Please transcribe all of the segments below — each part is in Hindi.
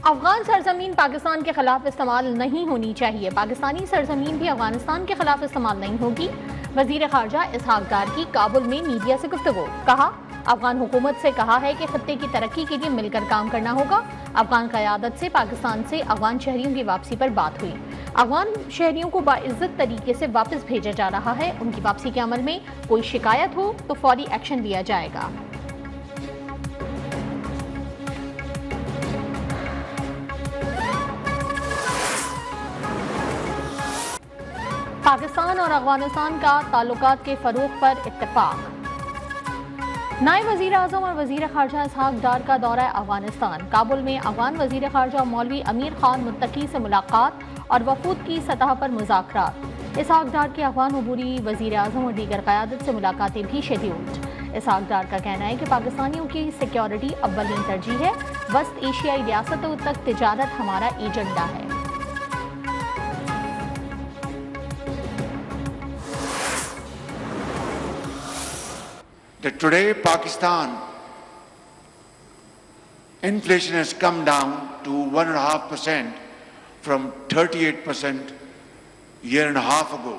अफगान सरजमीन पाकिस्तान के खिलाफ इस्तेमाल नहीं होनी चाहिए। पाकिस्तानी सरजमीन भी अफगानिस्तान के खिलाफ इस्तेमाल नहीं होगी। वजीर खारजा इसहाक डार की काबुल में मीडिया से गुफ्तगू। कहा, अफगान हुकूमत से कहा है कि खत्ते की तरक्की के लिए मिलकर काम करना होगा। अफगान क़यादत से पाकिस्तान से अफगान शहरियों की वापसी पर बात हुई। अफगान शहरियों को बाइज्जत तरीके से वापस भेजा जा रहा है। उनकी वापसी के अमल में कोई शिकायत हो तो फौरी एक्शन लिया जाएगा। पाकिस्तान और अफगानिस्तान का ताल्लुकात के फरोग पर इत्तेफाक। नायब वजीर आजम और वजीर खारजा इसहाक डार का दौरा अफगानिस्तान। काबुल में अफगान वजीर खारजा मौलवी अमीर खान मुत्तकी से मुलाकात और वफूद की सतह पर मुज़ाकरात। इसहाक डार के अफगान अबूरी वजीर आजम और दीगर क़यादत से मुलाकातें भी शेड्यूल्ड। इसहाक डार का कहना है कि पाकिस्तानियों की सिक्योरिटी अव्वलीन तरजीह है। वस्त एशियाई रियासतों तक तिजारत हमारा एजेंडा है। That today Pakistan inflation has come down to 1.5% from 38% year and a half ago.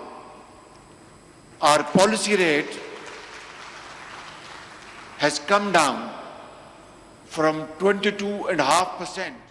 Our policy rate has come down from 22.5%.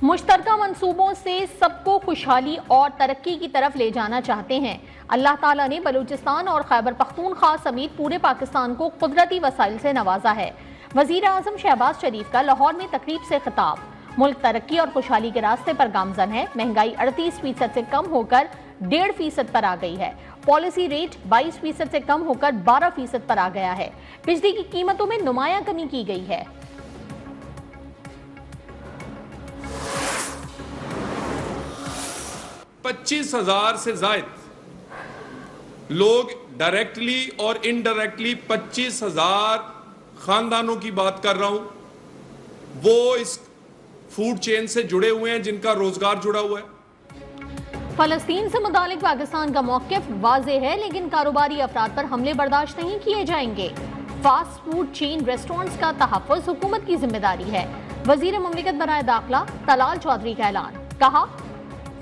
मुश्तरका मंसूबों से सबको खुशहाली और तरक्की की तरफ ले जाना चाहते हैं। अल्लाह ताला ने बलूचिस्तान और खैबर पख्तूनख्वा समेत पूरे पाकिस्तान को कुदरती वसाइल से नवाजा है। वजीर आजम शहबाज शरीफ का लाहौर में तकरीब से खिताब। मुल्क तरक्की और खुशहाली के रास्ते पर गामजन है। महंगाई 38% से कम होकर 1.5% पर आ गई है। पॉलिसी रेट 22% से कम होकर 12% पर आ गया है। बिजली की कीमतों में नुमायां कमी की गई है। 25,000 से ज्यादा लोग डायरेक्टली और इनडायरेक्टली 25,000 खानदानों की बात कर रहा हूं, वो इस फूड चेन से जुड़े हुए हैं, जिनका रोजगार जुड़ा हुआ है। फलस्तीन से मुतालिक पाकिस्तान का मौक़िफ़ वाज़ेह है, लेकिन कारोबारी अफराद पर हमले बर्दाश्त नहीं किए जाएंगे। फास्ट फूड चेन रेस्टोरेंट्स का तहफ़्फ़ुज़ हुकूमत की जिम्मेदारी है। वज़ीर मुमलिकत बराए दाखिला तलाल चौधरी का ऐलान। कहा,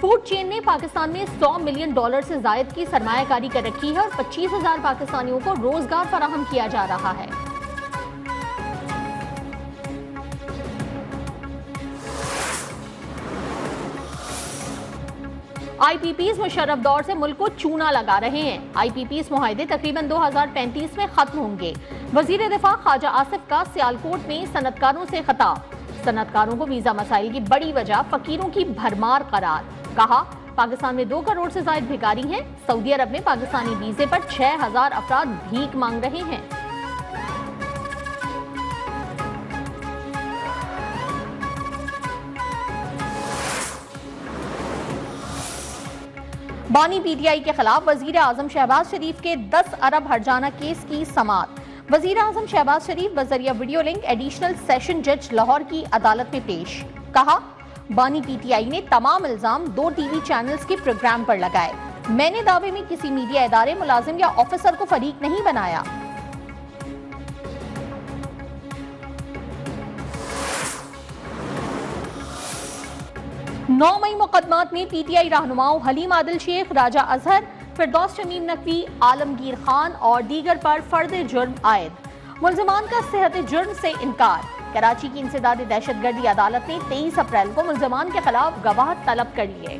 फूड चेन ने पाकिस्तान में $100 मिलियन से जायद की सरमायाकारी कर रखी है और 25,000 पाकिस्तानियों को रोजगार फराहम किया जा रहा है। IPPs मुशर्रफ दौर से मुल्क को चूना लगा रहे हैं। IPPs मुआहदे तकरीबन 2035 में खत्म होंगे। वजीर दिफा ख्वाजा आसिफ का सियालकोट में सनतकारों से खिताब। सनतकारों को वीजा मसाइल की बड़ी वजह फकीरों की भरमार करार। कहा, पाकिस्तान में 2 करोड़ से ज्यादा भिखारी हैं। सऊदी अरब में पाकिस्तानी वीजे पर 6,000 अफराद भीख मांग रहे हैं। बानी PTI के खिलाफ वजीर आजम शहबाज शरीफ के 10 अरब हर्जाना केस की समाअत। वजीर आजम शहबाज शरीफ बजरिया वीडियो लिंक एडिशनल सेशन जज लाहौर की अदालत में पेश। कहा, बानी PTI ने तमाम इल्जाम 2 TV चैनल्स के प्रोग्राम पर लगाए। मैंने दावे में किसी मीडिया इदारे, मुलाजिम या ऑफिसर को फरीक नहीं बनाया। नौ मई मुकदमात में PTI रहनुमाओं हलीम आदिल शेख, राजा अजहर, फिरदौस शमीम नकवी, आलमगीर खान और दीगर पर फर्द जुर्म आयद। मुल्जिमान का सेहत जुर्म से इनकार। कराची की इंसदाद दहशतगर्दी अदालत ने 23 अप्रैल को मुल्जिमान के खिलाफ गवाह तलब कर लिए।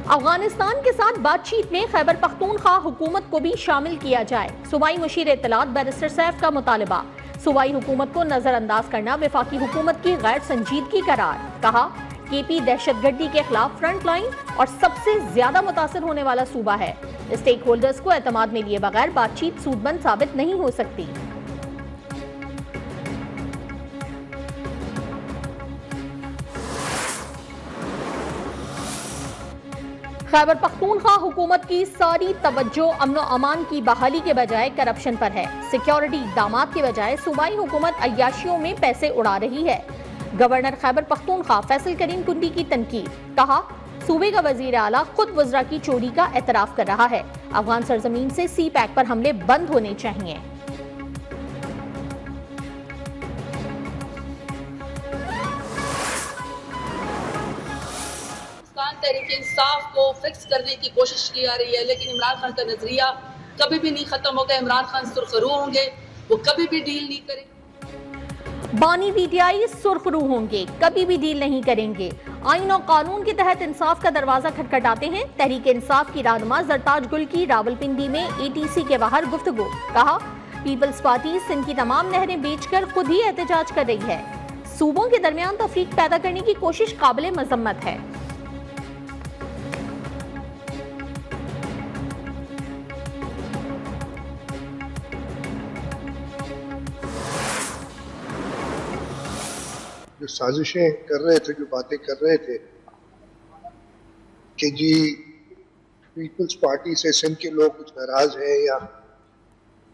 अफगानिस्तान के साथ बातचीत में खैबर पख्तूनख्वा हुकूमत को भी शामिल किया जाए। सूबाई मुशीर इत्तलात बैरिस्टर सैफ का मुतालबा। सूबाई हुकूमत को नजरअंदाज करना वफाकी हुकूमत की गैर संजीदगी करार। कहा, KP दहशतगर्दी के खिलाफ फ्रंट लाइन और सबसे ज्यादा मुतासर होने वाला सूबा है। स्टेक होल्डर्स को एतमाद में लिए बगैर बातचीत सूदमंद साबित नहीं हो सकती। खैबर पख्तूनख्वा हुकूमत की सारी तवज्जो अमन व अमान की बहाली के बजाय करप्शन पर है। सिक्योरिटी इक़दामात के बजाय सूबाई हुकूमत अय्याशियों में पैसे उड़ा रही है। गवर्नर खैबर पख्तूनख्वा फैसल करीम कुंडी की तनकीद। कहा, सूबे का वजीर आला खुद वज़रा की चोरी का एतराफ कर रहा है। अफगान सरजमीन से सी पैक पर हमले बंद होने चाहिए। तहरीक इंसाफ को फिक्स करने की कोशिश की जा रही है, लेकिन इमरान खान का नजरिया कभी भी नहीं खत्म होगा। इमरान खान सुर्खरू होंगे, वो कभी भी डील नहीं करेंगे। बानी पीटीआई सुर्खरू होंगे, कभी भी डील नहीं करेंगे। आईन और कानून के तहत इंसाफ का दरवाजा खटखटाते हैं। तहरीक इंसाफ की रहनुमा जरताज गुल की रावलपिंडी में एटीसी के बाहर गुफ्तगू। कहा, पीपल्स पार्टी सिंध की तमाम नहरें बेचकर खुद ही एहतजाज कर रही है। सूबों के दरमियान तफरीक पैदा करने की कोशिश काबिल मजम्मत है। जो साजिशें कर रहे थे, जो बातें कर रहे थे कि जी पीपल्स पार्टी से सिंध के लोग कुछ नाराज हैं या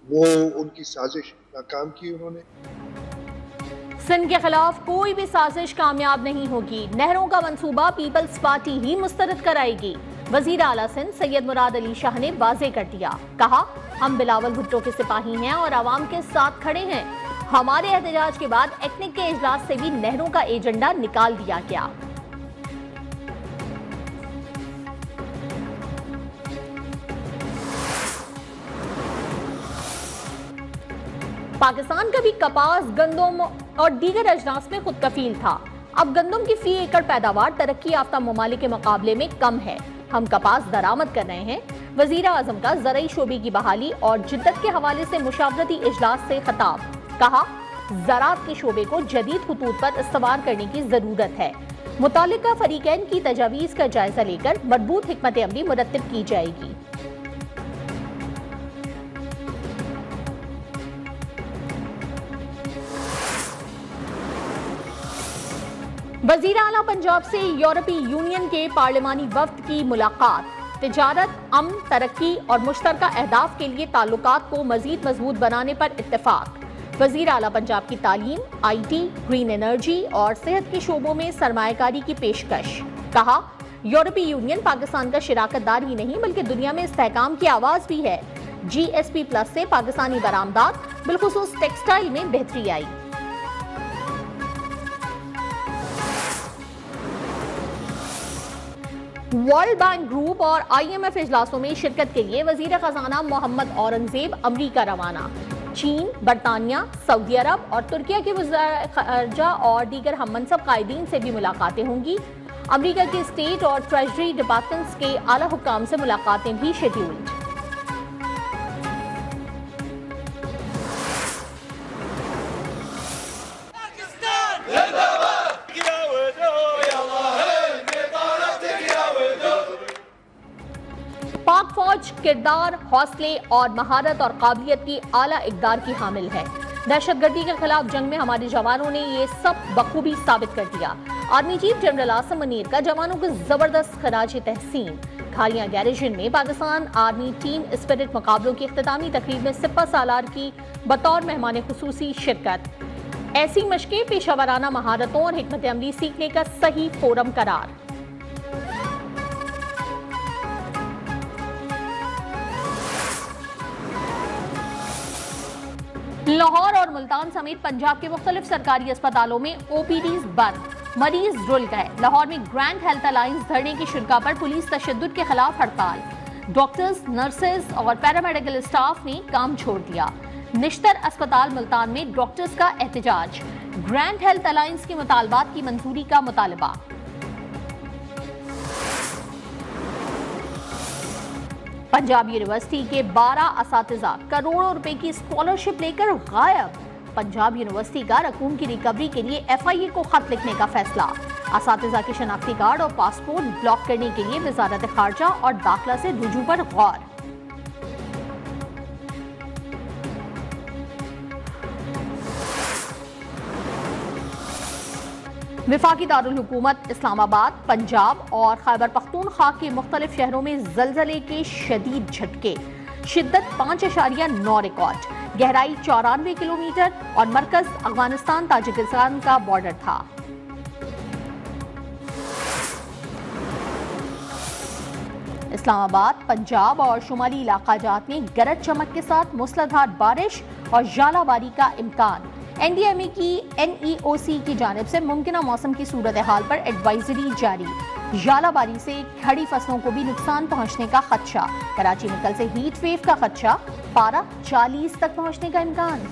वो उनकी साजिश नाकाम की उन्होंने। सिंध के खिलाफ कोई भी साजिश कामयाब नहीं होगी। नहरों का मंसूबा पीपल्स पार्टी ही मुस्तरद कराएगी। वजीर आला सिंध सैयद मुराद अली शाह ने वाज़ेह कर दिया। कहा, हम बिलावल भुट्टो के सिपाही हैं और आवाम के साथ खड़े हैं। हमारे एहतजाज के बाद एक्निक के इजलास से भी नहरों का एजेंडा निकाल दिया गया। पाकिस्तान कभी कपास, गंदम और दीगर अजनास में खुद कफील था। अब गंदम की फी एकड़ पैदावार तरक्की याफ्ता ममालिक के मुकाबले में कम है। हम कपास दरामद कर रहे हैं। वजीर आजम का ज़रई शोबे की बहाली और जिद्दत के हवाले से मुशावरती इजलास से खिताब। कहा, ज़राअत के शोबे को जदीद खुतूत पर इस्तवार करने की जरूरत है। मुतालिका फरीकैन की तजावीज़ का जायजा लेकर मजबूत हिकमत अमली मुरत्तिब की जाएगी। वज़ीर आला पंजाब से यूरोपीय यूनियन के पार्लिमानी वफ्द की मुलाकात। तिजारत, अमन, तरक्की और मुश्तरका अहदाफ के लिए ताल्लुकात को मजीद मजबूत बनाने पर इत्तेफाक। वज़ीर आला पंजाब की तालीम, IT, ग्रीन एनर्जी और सेहत के शोबों में सरमायाकारी की पेशकश। कहा, यूरोपीय यूनियन पाकिस्तान का शिराकतदार ही नहीं बल्कि दुनिया में इस्तेहकाम की आवाज भी है। GSP+ से पाकिस्तानी बरामदात बिलखुसूस टेक्सटाइल में बेहतरी आई। वर्ल्ड बैंक ग्रुप और IMF इजलासों में शिरकत के लिए वजीर खजाना मोहम्मद औरंगजेब अमरीका रवाना। चीन, बरतानिया, सऊदी अरब और तुर्किया के वज़ीर ख़ारजा और दीगर हममनसब कायदीन से भी मुलाकातें होंगी। अमरीका के स्टेट और ट्रेजरी डिपार्टमेंट्स के आला हुक्काम से मुलाकातें भी शेड्यूल्ड। पाक फौज किरदार, हौसले और महारत और काबिलियत की आला इक़दार की हामिल है। दहशतगर्दी के खिलाफ जंग में हमारे जवानों ने ये सब बखूबी साबित कर दिया। Army chief general Asim Munir का जवानों को जबरदस्त खराज तहसीन। खालियां गैरेजन में पाकिस्तान आर्मी टीम स्पिरिट मुकाबलों की इख्तितामी तकरीब में सिपा सालार की बतौर मेहमान खुसूसी शिरकत। ऐसी मशकें पेशावराना महारतों और हिकमत अमली सीखने का सही फोरम करार। लाहौर और मुल्तान समेत पंजाब के मुख्तलिफ सरकारी अस्पतालों में OPDs बंद, मरीज रुल गए। लाहौर में ग्रैंड हेल्थ अलायंस धरने की शुरा पर पुलिस तशद्दुद के खिलाफ हड़ताल। डॉक्टर्स, नर्सेज और पैरामेडिकल स्टाफ ने काम छोड़ दिया। निश्तर अस्पताल मुल्तान में डॉक्टर्स का एहतजाज। ग्रैंड हेल्थ अलायंस के मुतालबात की मंजूरी का मुतालबा। पंजाब यूनिवर्सिटी के 12 असातिज़ा करोड़ों रुपए की स्कॉलरशिप लेकर गायब। पंजाब यूनिवर्सिटी का रकूम की रिकवरी के लिए FIA को खत लिखने का फैसला। असातिज़ा के शनाख्ती कार्ड और पासपोर्ट ब्लॉक करने के लिए वजारत खारजा और दाखिला से रुजू पर गौर। विफाकी दारुल हुकूमत इस्लामाबाद, पंजाब और खैबर पख्तूनख्वा के मुख्तलिफ शहरों में जलजले के शदीद झटके। शिद्दत 5.9 रिकॉर्ड। गहराई 94 किलोमीटर और मरकज अफगानिस्तान ताजिकिस्तान का बॉर्डर था। इस्लामाबाद, पंजाब और शुमाली इलाकाजात में गरज चमक के साथ मूसलाधार बारिश और जालाबारी का इम्कान। NDMA की NEOC की जानिब से मुमकिना मौसम की सूरत हाल पर एडवाइजरी जारी। जालाबारी से खड़ी फसलों को भी नुकसान पहुंचने का खदशा। कराची में कल से हीट वेव का खदशा, पारा 40 तक पहुंचने का इम्कान।